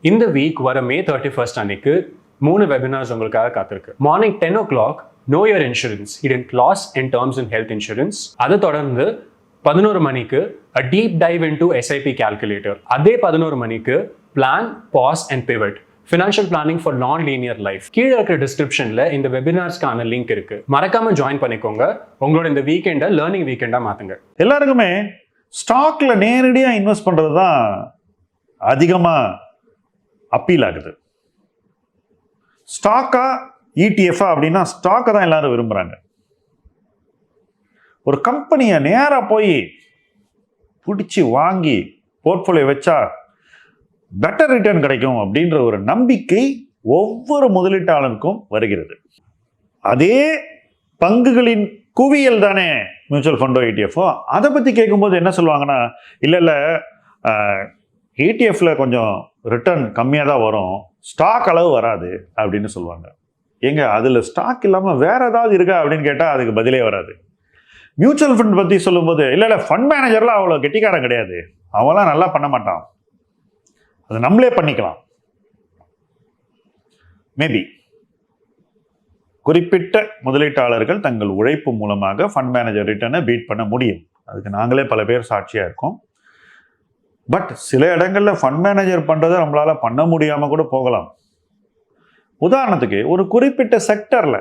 இந்த வீக் வர May 31st அன்னைக்கு 3 வெபினார்ஸ் உங்களுக்காக காத்திருக்கு. Morning 10 o'clock Know Your Insurance, Hidden Clause and Terms in Health Insurance. அதை தொடர்ந்து 11 மணிக்கு A Deep Dive into SIP Calculator. அதே 11 மணிக்கு Plan, Pause and Pivot, Financial Planning for Non-Linear Life. கீழே இருக்கிற டிஸ்கிரிப்ஷன்ல இந்த வெபினார்ஸ்க்கான லிங்க் இருக்கு. மறக்காம ஜாயின் பண்ணிக்கோங்க. உங்களோட இந்த வீக்கெண்டை லேர்னிங் வீக்கெண்டா மாத்துங்க. எல்லாருக்குமே ஸ்டாக்ல நேரடியா இன்வெஸ்ட் பண்றது தான் அதிகமா அப்பீல் ஆகுது. ஸ்டாக்கா இடிஎஃப்ஆ அப்படின்னா ஸ்டாக்கை தான் எல்லாரும் விரும்புறாங்க. ஒரு கம்பெனியை நேராக போய் பிடிச்சி வாங்கி போர்ட்ஃபோலியோ வச்சா பெட்டர் ரிட்டர்ன் கிடைக்கும் அப்படின்ற ஒரு நம்பிக்கை ஒவ்வொரு முதலீட்டாளருக்கும் வருகிறது. அதே பங்குகளின் குவியல் தானே மியூச்சுவல் ஃபண்டோ இடிஎஃப்ஓ. அதை பற்றி கேட்கும்போது என்ன சொல்லுவாங்கன்னா, இல்லை இடிஎஃப்ல கொஞ்சம் ரிட்டர்ன் கம்மியாக தான் வரும், ஸ்டாக் அளவு வராது அப்படின்னு சொல்லுவாங்க. ஏங்க அதில் ஸ்டாக் இல்லாமல் வேற ஏதாவது இருக்கா அப்படின்னு கேட்டால் அதுக்கு பதிலே வராது. மியூச்சுவல் ஃபண்ட் பற்றி சொல்லும்போது இல்லை ஃபண்ட் மேனேஜர்லாம் அவ்வளோ கெட்டிக்காரன் கிடையாது, அவெல்லாம் நல்லா பண்ண மாட்டான், அது நம்மளே பண்ணிக்கலாம். மேபி குறிப்பிட்ட முதலீட்டாளர்கள் தங்கள் உழைப்பு மூலமாக ஃபண்ட் மேனேஜர் ரிட்டர்னை பீட் பண்ண முடியும். அதுக்கு நாங்களே பல பேர் சாட்சியாக இருக்கோம். பட் சில இடங்களில் ஃபண்ட் மேனேஜர் பண்ணுறதை நம்மளால பண்ண முடியாமல் கூட போகலாம். உதாரணத்துக்கு ஒரு குறிப்பிட்ட செக்டரில்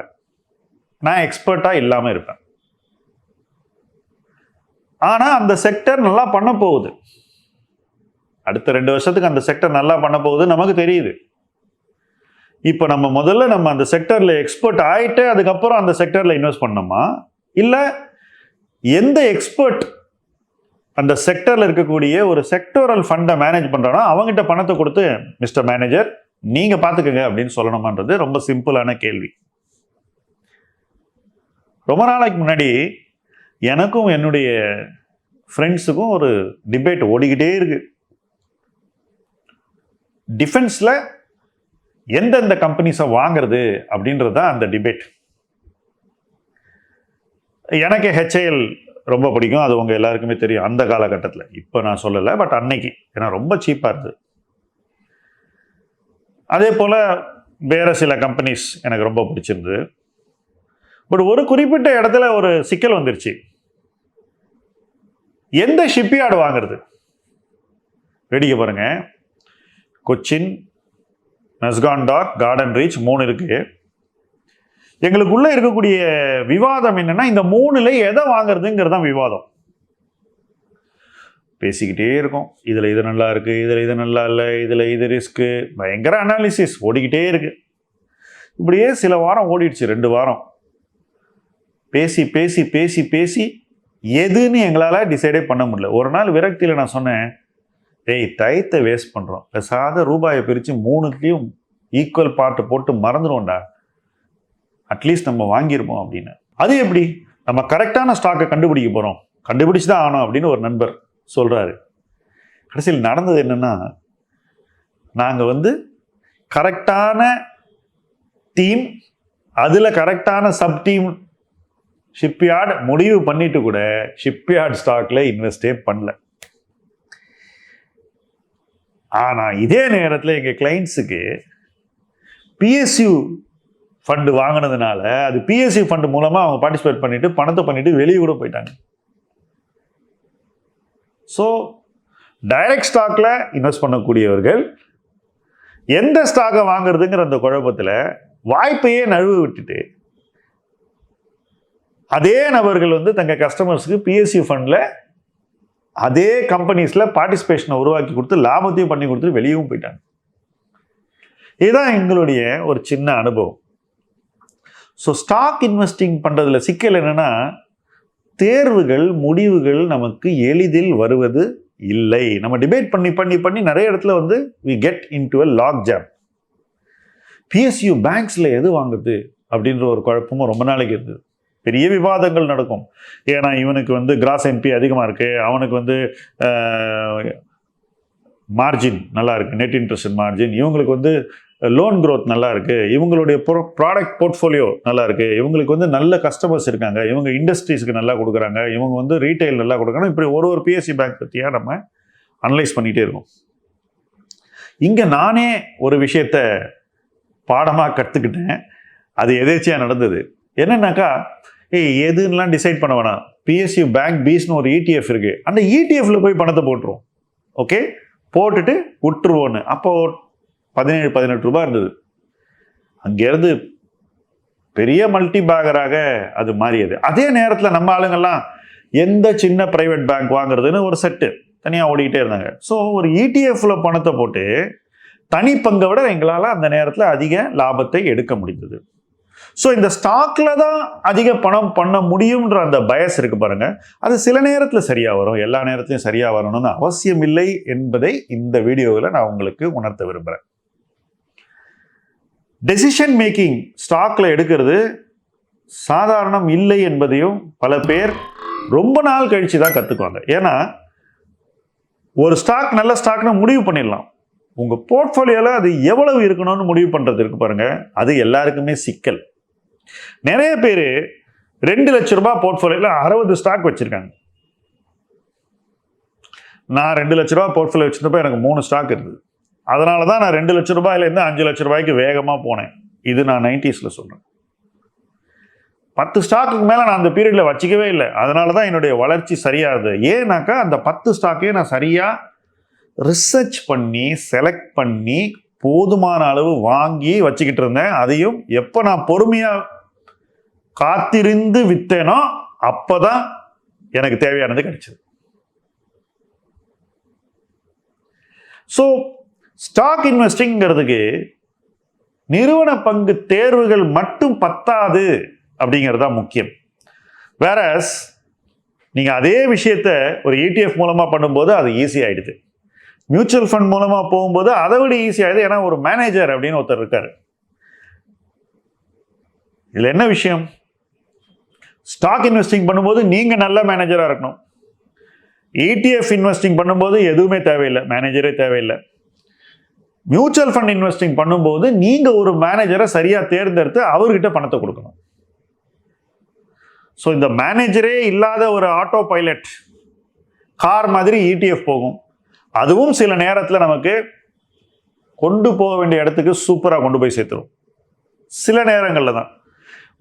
நான் எக்ஸ்பர்ட்டாக இல்லாமல் இருப்பேன், ஆனால் அந்த செக்டர் நல்லா பண்ண போகுது, அடுத்த 2 வருஷத்துக்கு அந்த செக்டர் நல்லா பண்ண போகுது நமக்கு தெரியுது. இப்போ முதல்ல அந்த செக்டரில் எக்ஸ்பர்ட் ஆகிட்டு அதுக்கப்புறம் அந்த செக்டரில் இன்வெஸ்ட் பண்ணோமா, இல்லை எந்த எக்ஸ்பர்ட் அந்த செக்டரில் இருக்கக்கூடிய ஒரு செக்டோரல் ஃபண்டை மேனேஜ் பண்ணுறானோ அவங்ககிட்ட பணத்தை கொடுத்து மிஸ்டர் மேனேஜர் நீங்கள் பார்த்துக்கங்க அப்படின்னு சொல்லணுமான்றது ரொம்ப சிம்பிளான கேள்வி. ரொம்ப நாளைக்கு முன்னாடி எனக்கும் என்னுடைய ஃப்ரெண்ட்ஸுக்கும் ஒரு டிபேட் ஓடிக்கிட்டே இருக்கு. டிஃபென்ஸில் எந்தெந்த கம்பெனிஸை வாங்குறது அப்படின்றது தான் அந்த டிபேட். எனக்கு ஹெச்ஏஎல் ரொம்ப பிடிக்கும், அது உங்கள் எல்லாருக்குமே தெரியும் அந்த காலகட்டத்தில். இப்போ நான் சொல்லலை, பட் அன்னைக்கு ஏன்னா ரொம்ப சீப்பாக இருந்தது. அதே போல் வேறு சில கம்பெனிஸ் எனக்கு ரொம்ப பிடிச்சிருந்தது. பட் ஒரு குறிப்பிட்ட இடத்துல ஒரு சிக்கல் வந்துருச்சு. எந்த ஷிப்யார்டு வாங்குறது? வேடிக்கை பாருங்க, கொச்சின், மெஸ்கான் டாக், கார்டன் ரீச் 3 இருக்கு. எங்களுக்குள்ள இருக்கக்கூடிய விவாதம் என்னன்னா, இந்த 3ல எதை வாங்குறதுங்கிறது தான் விவாதம். பேசிக்கிட்டே இருக்கும், இதுல இது நல்லா இருக்கு, இதுல இது நல்லா இல்லை, இதுல இது ரிஸ்க்கு, பயங்கர அனாலிசிஸ் ஓடிக்கிட்டே இருக்கு. இப்படியே சில வாரம் ஓடிடுச்சு, 2 வாரம். பேசி பேசி பேசி பேசி எதுன்னு எங்களால் டிசைடே பண்ண முடியல. ஒரு நாள் விரக்தியில் நான் சொன்னேன், டயத்தை வேஸ்ட் பண்ணுறோம், பெசாத ரூபாயை பிரித்து 3த்தையும் ஈக்குவல் பார்ட்டு போட்டு மறந்துடுவோம்டா, அட்லீஸ்ட் நம்ம வாங்கியிருப்போம் அப்படின்னு. அது எப்படி? நம்ம கரெக்டான ஸ்டாக்கை கண்டுபிடிக்க போகிறோம், கண்டுபிடிச்சு தான் ஆகணும் அப்படின்னு ஒரு நண்பர் சொல்கிறாரு. கடைசியில் நடந்தது என்னென்னா, நாங்கள் கரெக்டான டீம், அதில் கரெக்டான சப் டீம் ஷிப்யார்டு முடிவு பண்ணிட்டு கூட ஷிப்யார்டு ஸ்டாக்ல இன்வெஸ்டே பண்ணல. ஆனால் இதே நேரத்தில் எங்கள் கிளைண்ட்ஸுக்கு பிஎஸ்யூ ஃபண்டு வாங்கினதுனால அது பிஎஸ்யூ ஃபண்டு மூலமாக அவங்க பார்ட்டிசிபேட் பண்ணிட்டு பணத்தை பண்ணிட்டு வெளியே கூட போயிட்டாங்க. ஸோ டைரக்ட் ஸ்டாக்ல இன்வெஸ்ட் பண்ணக்கூடியவர்கள் எந்த ஸ்டாக்கை வாங்குறதுங்கிற அந்த குழப்பத்தில் வாய்ப்பையே நழுவு விட்டுட்டு அதே நபர்கள் தங்கள் கஸ்டமர்ஸுக்கு பிஎஸ்யூ ஃபண்டில் அதே கம்பெனிஸில் பார்ட்டிசிபேஷனை உருவாக்கி கொடுத்து லாபத்தையும் பண்ணி கொடுத்துட்டு வெளியவும் போயிட்டாங்க. இதுதான் எங்களுடைய ஒரு சின்ன அனுபவம். ஸோ ஸ்டாக் இன்வெஸ்டிங் பண்ணுறதுல சிக்கல் என்னென்னா, தேர்வுகள் முடிவுகள் நமக்கு எளிதில் வருவது இல்லை. நம்ம டிபேட் பண்ணி பண்ணி பண்ணி நிறைய இடத்துல we get into a log jam. PSU பேங்க்ஸில் எது வாங்குறது அப்படின்ற ஒரு குழப்பமும் ரொம்ப நாளைக்கு இருந்தது. பெரிய விவாதங்கள் நடக்கும். ஏன்னா இவனுக்கு கிராஸ் எம்பி அதிகமாக இருக்குது, அவனுக்கு மார்ஜின் நல்லா இருக்குது, நெட் இன்ட்ரெஸ்ட் மார்ஜின், இவங்களுக்கு லோன் க்ரோத் நல்லா இருக்குது, இவங்களுடைய ப்ராடக்ட் போர்ட்ஃபோலியோ நல்லா இருக்குது, இவங்களுக்கு நல்ல கஸ்டமர்ஸ் இருக்காங்க, இவங்க இண்டஸ்ட்ரீஸ்க்கு நல்லா கொடுக்குறாங்க, இவங்க ரீட்டைல் நல்லா கொடுக்குறாங்க. இப்படி ஒரு பிஎஸ்சி பேங்க் பற்றியாக நம்ம அனலைஸ் பண்ணிகிட்டே இருக்கோம். இங்கே நானே ஒரு விஷயத்த பாடமாக கற்றுக்கிட்டேன். அது எதேச்சியாக நடந்தது. என்னன்னாக்கா, எதுன்னெலாம் டிசைட் பண்ண வேணாம். பிஎஸ்யூ பேங்க் பீஸ்னு ஒரு ETF இருக்குது. அந்த ETFல போய் பணத்தை போட்டுருவோம். ஓகே, போட்டுட்டு விட்டுருவோன்னு. அப்போ 17-18 ரூபாய் இருந்தது. அங்கேருந்து பெரிய மல்டி பேகராக அது மாறியது. அதே நேரத்தில் நம்ம ஆளுங்கள்லாம் எந்த சின்ன பிரைவேட் பேங்க் வாங்குறதுன்னு ஒரு செட்டு தனியாக ஓடிக்கிட்டே இருந்தாங்க. ஸோ ஒரு ETF பணத்தை போட்டு தனி பங்கை விட எங்களால் அந்த நேரத்தில் அதிக லாபத்தை எடுக்க முடிந்தது. ஸோ இந்த ஸ்டாக்ல தான் அதிக பணம் பண்ண முடியும்ன்ற அந்த பயஸ் இருக்கு பாருங்க, அது சில நேரத்தில் சரியாக வரும், எல்லா நேரத்திலையும் சரியாக வரணும்னு அவசியம் இல்லை என்பதை இந்த வீடியோவில் நான் உங்களுக்கு உணர்த்த விரும்புகிறேன். டெசிஷன் மேக்கிங் ஸ்டாக்ல எடுக்கிறது சாதாரணம் இல்லை என்பதையும் பல பேர் ரொம்ப நாள் கழிச்சு தான் கற்றுக்குவாங்க. ஏன்னா ஒரு ஸ்டாக் நல்ல ஸ்டாக்னு முடிவு பண்ணிடலாம். உங்கள் போர்ட்ஃபோலியோவில் அது எவ்வளவு இருக்கணும்னு முடிவு பண்ணுறது இருக்கு பாருங்க, அது எல்லாருக்குமே சிக்கல். நிறைய பேர் 2 லட்ச ரூபாய் போர்ட்ஃபோலியோவில் 60 ஸ்டாக் வச்சுருக்காங்க. நான் 2 லட்ச ரூபாய் போர்ட்ஃபோலியோ வச்சுருந்தப்போ எனக்கு 3 ஸ்டாக் இருந்தது. அதனால தான் நான் 2 லட்ச ரூபாயிலேருந்து 5 லட்ச ரூபாய்க்கு வேகமாக போனேன். இது நான் 90s சொல்கிறேன். 10 ஸ்டாக்குக்கு மேலே நான் அந்த பீரியடில் வச்சிக்கவே இல்லை. அதனால தான் என்னுடைய வளர்ச்சி சரியாகுது. ஏன்னாக்கா அந்த 10 ஸ்டாக்கையும் நான் சரியாக ரிசர்ச் பண்ணி செலக்ட் பண்ணி போதுமான அளவு வாங்கி வச்சுக்கிட்டு இருந்தேன். அதையும் எப்போ நான் பொறுமையாக காத்திருந்து விற்றேனோ அப்போ தான் எனக்கு தேவையானது கிடைச்சது. ஸோ ஸ்டாக் இன்வெஸ்டிங்கிறதுக்கு நிறுவன பங்கு தேர்வுகள் மட்டும் பத்தாது அப்படிங்கிறது தான் முக்கியம். வேறஸ் நீங்கள் அதே விஷயத்த ஒரு ETF மூலமாக பண்ணும்போது அது ஈஸி ஆகிடுது. மியூச்சுவல் ஃபண்ட் மூலமாக போகும்போது அதை விட ஈஸி ஆகிடுது. ஏன்னா ஒரு மேனேஜர் அப்படின்னு ஒருத்தர் இருக்காரு. இதில் என்ன விஷயம், ஸ்டாக் இன்வெஸ்டிங் பண்ணும்போது நீங்கள் நல்ல மேனேஜராக இருக்கணும். ETF இன்வெஸ்டிங் பண்ணும்போது எதுவுமே தேவையில்லை, மேனேஜரே தேவையில்லை. மியூச்சுவல் ஃபண்ட் இன்வெஸ்டிங் பண்ணும்போது நீங்கள் ஒரு மேனேஜரை சரியாக தேர்ந்தெடுத்து அவர்கிட்ட பணத்தை கொடுக்கணும். ஸோ இந்த மேனேஜரே இல்லாத ஒரு ஆட்டோ பைலட் கார் மாதிரி ETF போகும். அதுவும் சில நேரத்தில் நமக்கு கொண்டு போக வேண்டிய இடத்துக்கு சூப்பராக கொண்டு போய் சேர்த்துரும், சில நேரங்களில் தான்.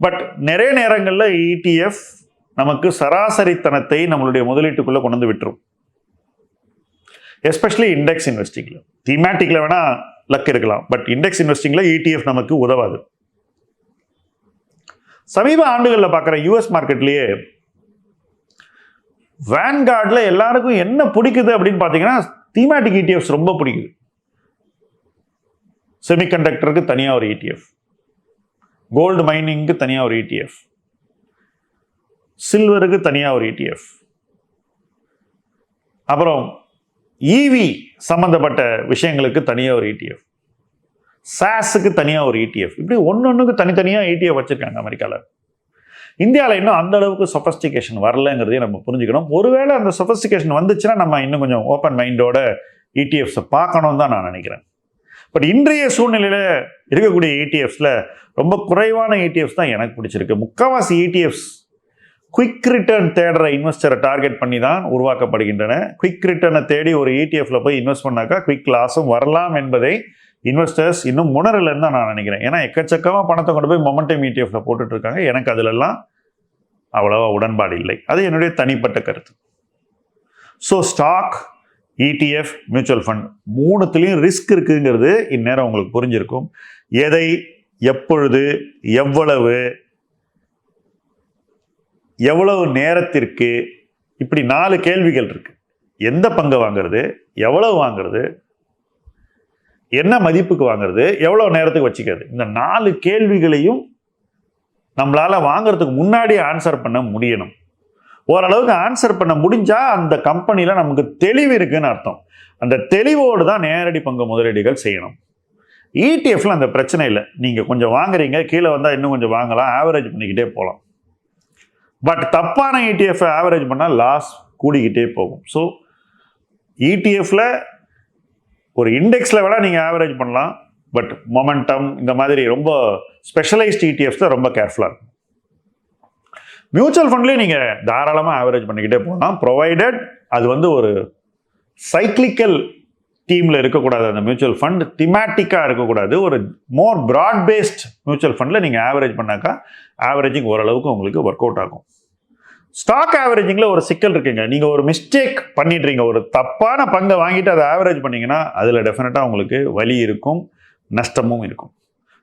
பட் நிறைய நேரங்களில் ETF நமக்கு சராசரித்தனத்தை நம்மளுடைய முதலீட்டுக்குள்ளே கொண்டு வந்து விட்டுரும். Especially index இன்வெஸ்டிங்கில். தீமேட்டிக்கில் வேணால் லக் இருக்கலாம், பட் இண்டெக்ஸ் இன்வெஸ்டிங்கில் ETF நமக்கு உதவாது. சமீப ஆண்டுகளில் பார்க்குற US மார்க்கெட்லேயே வேன்கார்டில் எல்லாருக்கும் என்ன பிடிக்குது அப்படின்னு பார்த்தீங்கன்னா தீமேட்டிக் ETFs ரொம்ப பிடிக்குது. செமிகண்டக்டருக்கு தனியாக ஒரு ETF, கோல்டு மைனிங்க்கு தனியாக ஒரு ETF, சில்வருக்கு தனியாக ஒரு ETF, அப்புறம் EV சம்பந்தப்பட்ட விஷயங்களுக்கு தனியாக ஒரு ETF, சாஸுக்கு தனியாக ஒரு ETF. இப்படி ஒன்னொன்றுக்கு தனித்தனியாக ETF வச்சிருக்காங்க அமெரிக்காவில். இந்தியாவில் இன்னும் அந்த அளவுக்கு சொஃபஸ்டிகேஷன் வரலங்கிறதையும் நம்ம புரிஞ்சுக்கணும். ஒருவேளை அந்த சொஃபஸ்டிகேஷன் வந்துச்சுன்னா நம்ம இன்னும் கொஞ்சம் ஓப்பன் மைண்டோட ETFஸை பார்க்கணும்னு தான் நான் நினைக்கிறேன். பட் இன்றைய சூழ்நிலையில் இருக்கக்கூடிய ETFஸில் ரொம்ப குறைவான ETFs தான் எனக்கு பிடிச்சிருக்கு. முக்கால்வாசி ETFs குயிக் ரிட்டர்ன் தேடுற இன்வெஸ்டரை டார்கெட் பண்ணி தான் உருவாக்கப்படுகின்றன. குயிக் ரிட்டர்னை தேடி ஒரு ETFல போய் இன்வெஸ்ட் பண்ணாக்கா குயிக் லாஸும் வரலாம் என்பதை இன்வெஸ்டர்ஸ் இன்னும் உணரலன்னு தான் நான் நினைக்கிறேன். ஏன்னா எக்கச்சக்கமாக பணத்தை கொண்டு போய் மொமெண்டம் ETFல போட்டுட்டு இருக்காங்க. எனக்கு அதிலெல்லாம் அவ்வளவா உடன்பாடு இல்லை. அது என்னுடைய தனிப்பட்ட கருத்து. So stock, ETF, mutual fund மூணுத்துலேயும் ரிஸ்க் இருக்குங்கிறது இந்நேரம் உங்களுக்கு புரிஞ்சிருக்கும். எதை, எப்பொழுது, எவ்வளவு நேரத்திற்கு, இப்படி 4 கேள்விகள் இருக்கு. எந்த பங்கு வாங்குறது, எவ்வளவு வாங்குறது, என்ன மதிப்புக்கு வாங்குறது, எவ்வளவு நேரத்துக்கு வச்சுக்கிறது, இந்த 4 கேள்விகளையும் நம்மளால வாங்குறதுக்கு முன்னாடி ஆன்சர் பண்ண முடியணும். ஓரளவுக்கு ஆன்சர் பண்ண முடிஞ்சா அந்த கம்பெனியில் நமக்கு தெளிவு இருக்குன்னு அர்த்தம். அந்த தெளிவோடு தான் நேரடி பங்கு முதலீடுகள் செய்யணும். ETFல அந்த பிரச்சனை இல்லை. நீங்கள் கொஞ்சம் வாங்குறீங்க, கீழே வந்தால் இன்னும் கொஞ்சம் வாங்கலாம், ஆவரேஜ் பண்ணிக்கிட்டே போகலாம். பட் தப்பான ETF ஆவரேஜ் பண்ணால் லாஸ் கூடிக்கிட்டே போகும். ஸோ ETFல ஒரு இண்டெக்ஸில் விட நீங்கள் ஆவரேஜ் பண்ணலாம். பட் மொமெண்டம் இந்த மாதிரி ரொம்ப ஸ்பெஷலைஸ்ட் ETFஸில் ரொம்ப கேர்ஃபுல்லாக இருக்கும். மியூச்சுவல் ஃபண்ட்லேயும் நீங்கள் தாராளமாக ஆவரேஜ் பண்ணிக்கிட்டே போகலாம், ப்ரொவைடட் அது ஒரு சைக்ளிக்கல் டீமில் இருக்கக்கூடாது. அந்த மியூச்சுவல் ஃபண்ட் திமேட்டிக்காக இருக்கக்கூடாது. ஒரு மோர் ப்ராட் பேஸ்ட் மியூச்சுவல் ஃபண்டில் நீங்கள் ஆவரேஜ் பண்ணாக்கா ஆவரேஜிங் ஓரளவுக்கு உங்களுக்கு ஒர்க் அவுட் ஆகும். ஸ்டாக் ஆவரேஜிங்கில் ஒரு சிக்கல் இருக்குங்க. நீங்கள் ஒரு மிஸ்டேக் பண்ணிடுறீங்க, ஒரு தப்பான பங்கை வாங்கிட்டு அதை ஆவரேஜ் பண்ணீங்கன்னா அதில் டெஃபினட்டாக உங்களுக்கு வலி இருக்கும், நஷ்டமும் இருக்கும்.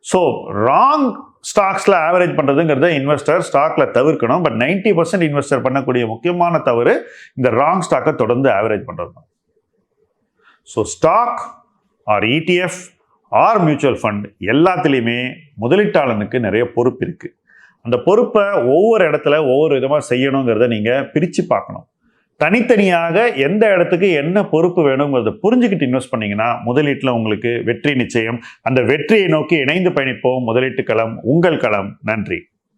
ஸோ ராங் ஸ்டாக்ஸில் ஆவரேஜ் பண்ணுறதுங்கிறத இன்வெஸ்டர் ஸ்டாக்கில் தவிர்க்கணும். பட் 90% இன்வெஸ்டர் பண்ணக்கூடிய முக்கியமான தவறு இந்த ராங் ஸ்டாக்கை தொடர்ந்து ஆவரேஜ் பண்ணுறது தான். So stock or ETF or mutual fund எல்லாத்துலேயுமே முதலீட்டாளனுக்கு நிறைய பொறுப்பு இருக்குது. அந்த பொறுப்பை ஒவ்வொரு இடத்துல ஒவ்வொரு விதமாக செய்யணுங்கிறத நீங்கள் பிரித்து பார்க்கணும். தனித்தனியாக எந்த இடத்துக்கு என்ன பொறுப்பு வேணுங்கிறத புரிஞ்சுக்கிட்டு இன்வெஸ்ட் பண்ணீங்கன்னா முதலீட்டில் உங்களுக்கு வெற்றி நிச்சயம். அந்த வெற்றியை நோக்கி இணைந்து பயணிப்போம். முதலீட்டு களம் உங்கள் களம். நன்றி.